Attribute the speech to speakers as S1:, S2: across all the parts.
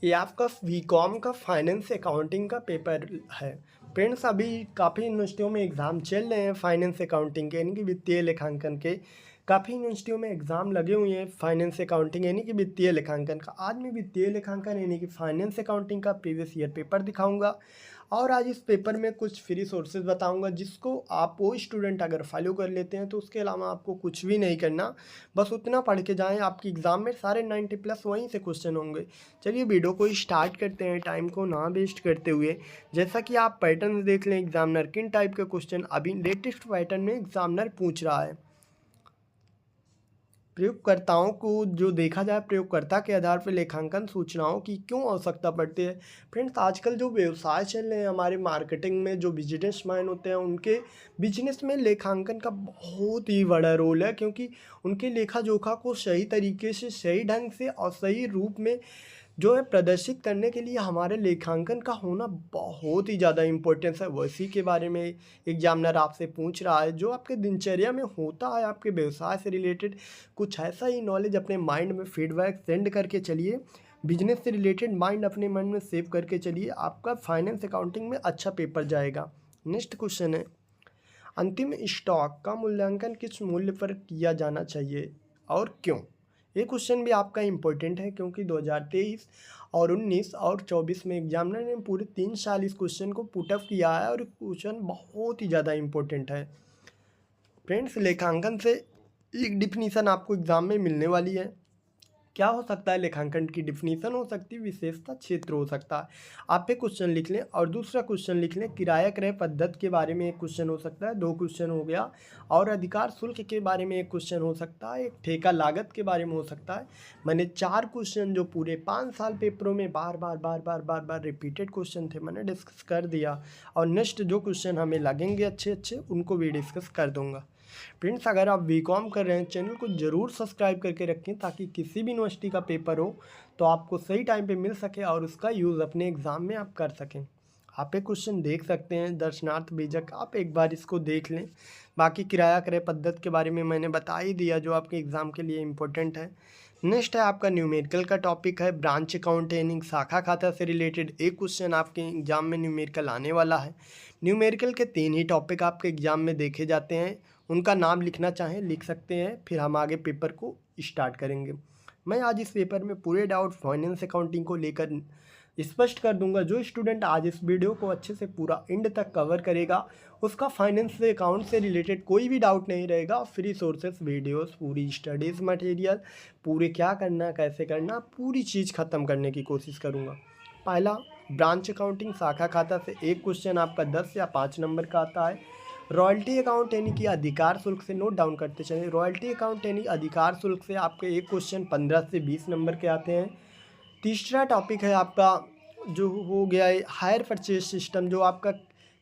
S1: ये आपका बीकॉम का फाइनेंस अकाउंटिंग का पेपर है। फ्रेंड्स, अभी काफ़ी यूनिवर्सिटियों में एग्ज़ाम चल रहे हैं फाइनेंस अकाउंटिंग के, यानी कि वित्तीय लेखांकन के। काफ़ी यूनिवर्सिटियों में एग्ज़ाम लगे हुए हैं फाइनेंस अकाउंटिंग यानी कि वित्तीय लेखांकन का। आज मैं वित्तीय लेखांकन यानी कि फाइनेंस अकाउंटिंग का प्रीवियस ईयर पेपर दिखाऊंगा और आज इस पेपर में कुछ फ्री सोर्सेज बताऊंगा, जिसको आप वो स्टूडेंट अगर फॉलो कर लेते हैं तो उसके अलावा आपको कुछ भी नहीं करना, बस उतना पढ़ के जाएं। आपकी एग्ज़ाम में सारे 90+ वहीं से क्वेश्चन होंगे। चलिए वीडियो को स्टार्ट करते हैं, टाइम को ना वेस्ट करते हुए। जैसा कि आप पैटर्न देख लें, एग्जामिनर किन टाइप के क्वेश्चन अभी लेटेस्ट पैटर्न में एग्जामिनर पूछ रहा है। प्रयोगकर्ताओं को जो देखा जाए, प्रयोगकर्ता के आधार पर लेखांकन सूचनाओं की क्यों आवश्यकता पड़ती है। फ्रेंड्स, आजकल जो व्यवसाय चल रहे हैं हमारे मार्केटिंग में, जो बिजनेसमैन होते हैं उनके बिजनेस में लेखांकन का बहुत ही बड़ा रोल है, क्योंकि उनके लेखा जोखा को सही तरीके से, सही ढंग से और सही रूप में जो है प्रदर्शित करने के लिए हमारे लेखांकन का होना बहुत ही ज़्यादा इम्पोर्टेंस है। वैसी के बारे में एग्जामिनर आपसे पूछ रहा है, जो आपके दिनचर्या में होता है, आपके व्यवसाय से रिलेटेड कुछ ऐसा ही नॉलेज अपने माइंड में फीडबैक सेंड करके चलिए। बिजनेस से रिलेटेड माइंड अपने मन में सेव करके चलिए, आपका फाइनेंस अकाउंटिंग में अच्छा पेपर जाएगा। नेक्स्ट क्वेश्चन है, अंतिम स्टॉक का मूल्यांकन किस मूल्य पर किया जाना चाहिए और क्यों। ये क्वेश्चन भी आपका इम्पोर्टेंट है, क्योंकि 2023 और 19 और 24 में एग्जामिनर ने पूरे 3 साल इस क्वेश्चन को पुटअप किया है और क्वेश्चन बहुत ही ज़्यादा इम्पोर्टेंट है। फ्रेंड्स, लेखांकन से एक डिफिनीसन आपको एग्जाम में मिलने वाली है। क्या हो सकता है लेखांकन की डिफिनीसन? हो सकती है विशेषता क्षेत्र हो सकता है। आप एक क्वेश्चन लिख लें और दूसरा क्वेश्चन लिख लें, किराया क्रय पद्धति के बारे में एक क्वेश्चन हो सकता है, 2 क्वेश्चन हो गया। और अधिकार शुल्क के बारे में एक क्वेश्चन हो सकता है, एक ठेका लागत के बारे में हो सकता है। मैंने 4 क्वेश्चन जो पूरे 5 साल पेपरों में बार बार रिपीटेड क्वेश्चन थे, मैंने डिस्कस कर दिया। और नेक्स्ट जो क्वेश्चन हमें लगेंगे अच्छे उनको भी डिस्कस कर दूंगा। फ्रेंड्स, अगर आप बीकॉम कर रहे हैं, चैनल को ज़रूर सब्सक्राइब करके रखें, ताकि किसी भी यूनिवर्सिटी का पेपर हो तो आपको सही टाइम पे मिल सके और उसका यूज़ अपने एग्ज़ाम में आप कर सकें। आप एक क्वेश्चन देख सकते हैं, दर्शनार्थ बीजक, आप एक बार इसको देख लें। बाकी किराया क्रय पद्धति के बारे में मैंने बता ही दिया, जो आपके एग्ज़ाम के लिए इम्पोर्टेंट है। नेक्स्ट है आपका न्यूमेरिकल का टॉपिक है, ब्रांच अकाउंट यानी शाखा खाता से रिलेटेड एक क्वेश्चन आपके एग्जाम में न्यूमेरिकल आने वाला है। न्यूमेरिकल के 3 ही टॉपिक आपके एग्जाम में देखे जाते हैं, उनका नाम लिखना चाहें लिख सकते हैं, फिर हम आगे पेपर को स्टार्ट करेंगे। मैं आज इस पेपर में पूरे डाउट फाइनेंस अकाउंटिंग को लेकर स्पष्ट कर दूंगा। जो स्टूडेंट आज इस वीडियो को अच्छे से पूरा एंड तक कवर करेगा, उसका फाइनेंस से अकाउंट से रिलेटेड कोई भी डाउट नहीं रहेगा। फ्री सोर्सेस वीडियोस, पूरी स्टडीज़ मटेरियल, पूरे क्या करना कैसे करना, पूरी चीज़ ख़त्म करने की कोशिश करूँगा। पहला, ब्रांच अकाउंटिंग शाखा खाता से एक क्वेश्चन आपका 10 या 5 नंबर का आता है। रॉयल्टी अकाउंट यानी कि अधिकार शुल्क से नोट डाउन करते चले। रॉयल्टी अकाउंट यानी अधिकार शुल्क से आपके एक क्वेश्चन 15 से 20 नंबर के आते हैं। तीसरा टॉपिक है आपका जो हो गया है हायर परचेज सिस्टम, जो आपका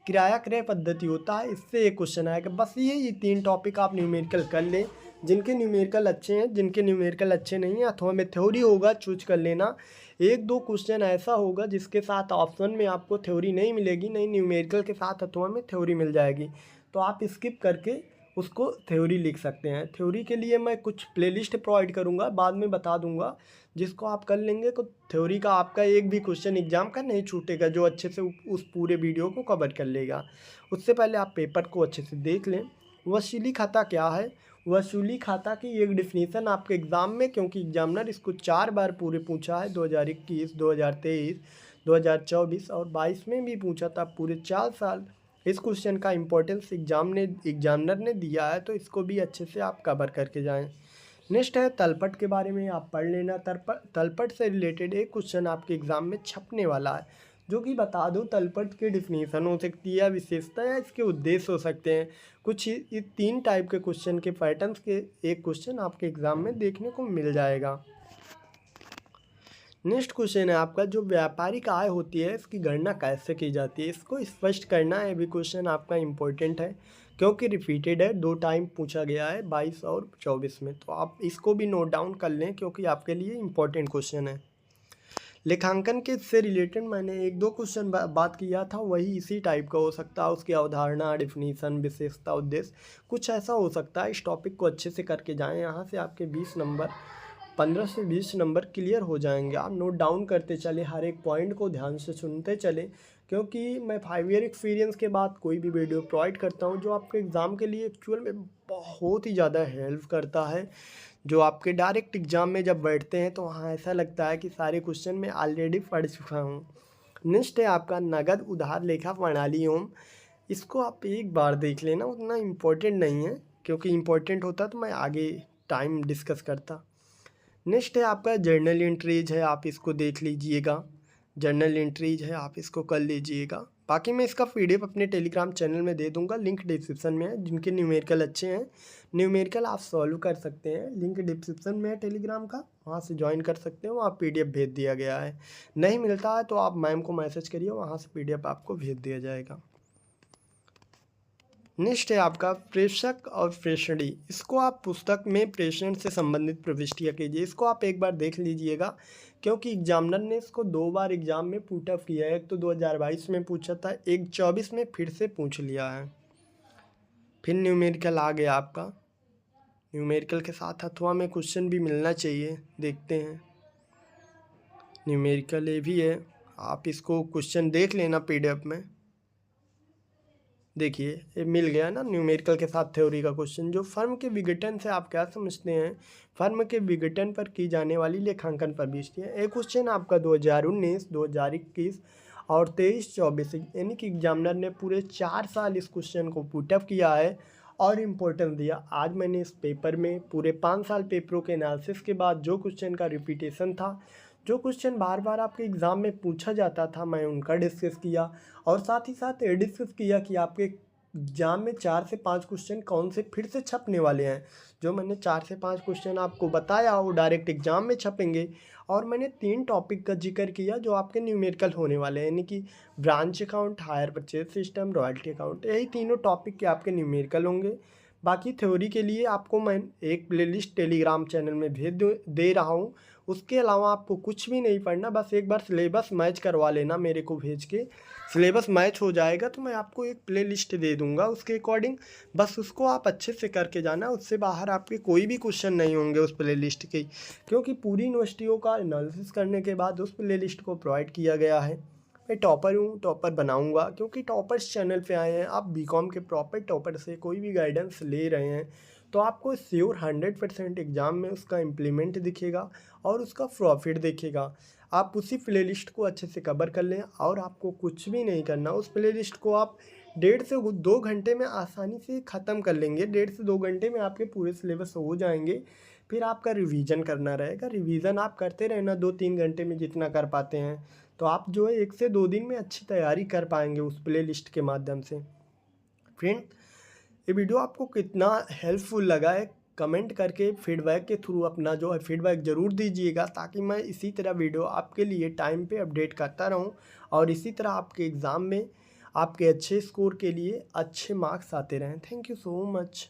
S1: किराया क्रय पद्धति होता है, इससे एक क्वेश्चन आएगा। बस ये 3 टॉपिक आप न्यूमेरिकल कर लें। जिनके न्यूमेरिकल अच्छे हैं, जिनके न्यूमेरिकल अच्छे नहीं हैं, अथवा में थ्योरी होगा, चूज कर लेना। 1-2 क्वेश्चन ऐसा होगा जिसके साथ ऑप्शन में आपको थ्योरी नहीं मिलेगी, नहीं न्यूमेरिकल के साथ अथवा में थ्योरी मिल जाएगी, तो आप स्किप करके उसको थ्योरी लिख सकते हैं। थ्योरी के लिए मैं कुछ प्लेलिस्ट प्रोवाइड करूंगा, बाद में बता दूंगा, जिसको आप कर लेंगे तो थ्योरी का आपका एक भी क्वेश्चन एग्जाम का नहीं छूटेगा, जो अच्छे से उस पूरे वीडियो को कवर कर लेगा। उससे पहले आप पेपर को अच्छे से देख लें। वसूली खाता क्या है? वसूली खाता की एक डिफिनीसन आपके एग्ज़ाम में, क्योंकि एग्जामिनर इसको 4 बार पूरे पूछा है, 2021, 2023, 2024 और 22 में भी पूछा था, पूरे 4 साल इस क्वेश्चन का इम्पोर्टेंस एग्जामिनर ने दिया है, तो इसको भी अच्छे से आप कवर करके जाएं। नेक्स्ट है तलपट के बारे में आप पढ़ लेना। तलपट से रिलेटेड एक क्वेश्चन आपके एग्ज़ाम में छपने वाला है, जो कि बता दो तलपट की डिफिनीसन हो सकती है, विशेषता या इसके उद्देश्य हो सकते हैं। कुछ ये 3 टाइप के क्वेश्चन के पैटर्न्स के एक क्वेश्चन आपके एग्ज़ाम में देखने को मिल जाएगा। नेक्स्ट क्वेश्चन है आपका, जो व्यापारिक आय होती है इसकी गणना कैसे की जाती है, इसको स्पष्ट करना है। भी क्वेश्चन आपका इम्पोर्टेंट है, क्योंकि रिपीटेड है, 2 टाइम पूछा गया है 22 और 24 में, तो आप इसको भी नोट डाउन कर लें, क्योंकि आपके लिए इम्पोर्टेंट क्वेश्चन है। लेखांकन के से रिलेटेड मैंने 1-2 क्वेश्चन बात किया था, वही इसी टाइप का हो सकता है। उसकी अवधारणा, डिफिनीसन, विशेषता, उद्देश्य कुछ ऐसा हो सकता है। इस टॉपिक को अच्छे से करके जाएं, यहाँ से आपके 20 नंबर 15 से 20 नंबर क्लियर हो जाएंगे। आप नोट डाउन करते चले, हर एक पॉइंट को ध्यान से सुनते चले, क्योंकि मैं 5 ईयर एक्सपीरियंस के बाद कोई भी वीडियो प्रोवाइड करता हूँ जो आपके एग्ज़ाम के लिए एक्चुअल में बहुत ही ज़्यादा हेल्प करता है। जो आपके डायरेक्ट एग्ज़ाम में जब बैठते हैं तो वहाँ ऐसा लगता है कि सारे क्वेश्चन मैं ऑलरेडी पढ़ चुका हूँ। नेक्स्ट है आपका नगद उधार लेखा प्रणाली ओम। इसको आप एक बार देख लेना, उतना इम्पोर्टेंट नहीं है, क्योंकि इम्पोर्टेंट होता तो मैं आगे टाइम डिस्कस करता। नेक्स्ट है आपका जर्नल एंट्रीज है, आप इसको देख लीजिएगा। जर्नल एंट्रीज है, आप इसको कर लीजिएगा। बाकी मैं इसका पीडीएफ अपने टेलीग्राम चैनल में दे दूंगा, लिंक डिस्क्रिप्शन में है। जिनके न्यूमेरिकल अच्छे हैं, न्यूमेरिकल आप सॉल्व कर सकते हैं, लिंक डिस्क्रिप्शन में है टेलीग्राम का, वहाँ से ज्वाइन कर सकते हो। वहाँ पीडीएफ भेज दिया गया है। नहीं मिलता है तो आप मैम को मैसेज करिए, वहाँ से पीडीएफ आपको भेज दिया जाएगा। नेक्स्ट है आपका प्रेषक और प्रेषणी। इसको आप पुस्तक में प्रेषण से संबंधित प्रविष्टियाँ कीजिए। इसको आप एक बार देख लीजिएगा, क्योंकि एग्जामिनर ने इसको 2 बार एग्जाम में पुटअप किया है। एक तो 2022 में पूछा था, एक 24 में फिर से पूछ लिया है। फिर न्यूमेरिकल आ गया आपका। न्यूमेरिकल के साथ अथवा में क्वेश्चन भी मिलना चाहिए, देखते हैं। न्यूमेरिकल ये भी है, आप इसको क्वेश्चन देख लेना पीडीएफ में। देखिए ये मिल गया ना, न्यूमेरिकल के साथ थ्योरी का क्वेश्चन। जो फर्म के विघटन से आप क्या समझते हैं? फर्म के विघटन पर की जाने वाली लेखांकन प्रविष्टियाँ। एक क्वेश्चन आपका 2019, 2021 और 23-24, यानी कि एग्जामिनर ने पूरे 4 साल इस क्वेश्चन को पुटअप किया है और इम्पोर्टेंस दिया। आज मैंने इस पेपर में पूरे 5 साल पेपरों के एनालिसिस के बाद जो क्वेश्चन का रिपीटेशन था, जो क्वेश्चन बार बार आपके एग्ज़ाम में पूछा जाता था, मैं उनका डिस्कस किया। और साथ ही साथ ये डिस्कस किया कि आपके एग्जाम में 4 से 5 क्वेश्चन कौन से फिर से छपने वाले हैं। जो मैंने 4 से 5 क्वेश्चन आपको बताया वो डायरेक्ट एग्जाम में छपेंगे। और मैंने 3 टॉपिक का जिक्र किया जो आपके न्यूमेरिकल होने वाले हैं, यानी कि branch account, hire purchase system, royalty account. यही तीनों टॉपिक के आपके न्यूमेरिकल होंगे। बाकी थ्योरी के लिए आपको मैं एक प्लेलिस्ट टेलीग्राम चैनल में भेज दे रहा हूँ। उसके अलावा आपको कुछ भी नहीं पढ़ना, बस एक बार सिलेबस मैच करवा लेना मेरे को भेज के। सिलेबस मैच हो जाएगा तो मैं आपको एक प्लेलिस्ट दे दूंगा, उसके अकॉर्डिंग बस उसको आप अच्छे से करके जाना। उससे बाहर आपके कोई भी क्वेश्चन नहीं होंगे उस प्लेलिस्ट के, क्योंकि पूरी यूनिवर्सिटियों का एनालिसिस करने के बाद उस प्लेलिस्ट को प्रोवाइड किया गया है। मैं टॉपर हूँ, टॉपर बनाऊंगा, क्योंकि टॉपर्स चैनल पे आए हैं। आप बीकॉम के प्रॉपर टॉपर से कोई भी गाइडेंस ले रहे हैं तो आपको श्योर 100% एग्ज़ाम में उसका इम्प्लीमेंट दिखेगा और उसका प्रॉफिट दिखेगा। आप उसी प्लेलिस्ट को अच्छे से कवर कर लें और आपको कुछ भी नहीं करना। उस प्लेलिस्ट को आप 1.5 से 2 घंटे में आसानी से ख़त्म कर लेंगे। 1.5 से 2 घंटे में आपके पूरे सिलेबस हो जाएंगे। फिर आपका रिवीजन करना रहेगा। रिवीजन आप करते रहना 2-3 घंटे में जितना कर पाते हैं, तो आप जो है 1 से 2 दिन में अच्छी तैयारी कर पाएंगे उस प्लेलिस्ट के माध्यम से। फ्रेंड, ये वीडियो आपको कितना हेल्पफुल लगा है कमेंट करके फीडबैक के थ्रू अपना जो है फीडबैक ज़रूर दीजिएगा, ताकि मैं इसी तरह वीडियो आपके लिए टाइम पे अपडेट करता रहूं और इसी तरह आपके एग्ज़ाम में आपके अच्छे स्कोर के लिए अच्छे मार्क्स आते रहें। Thank you so much.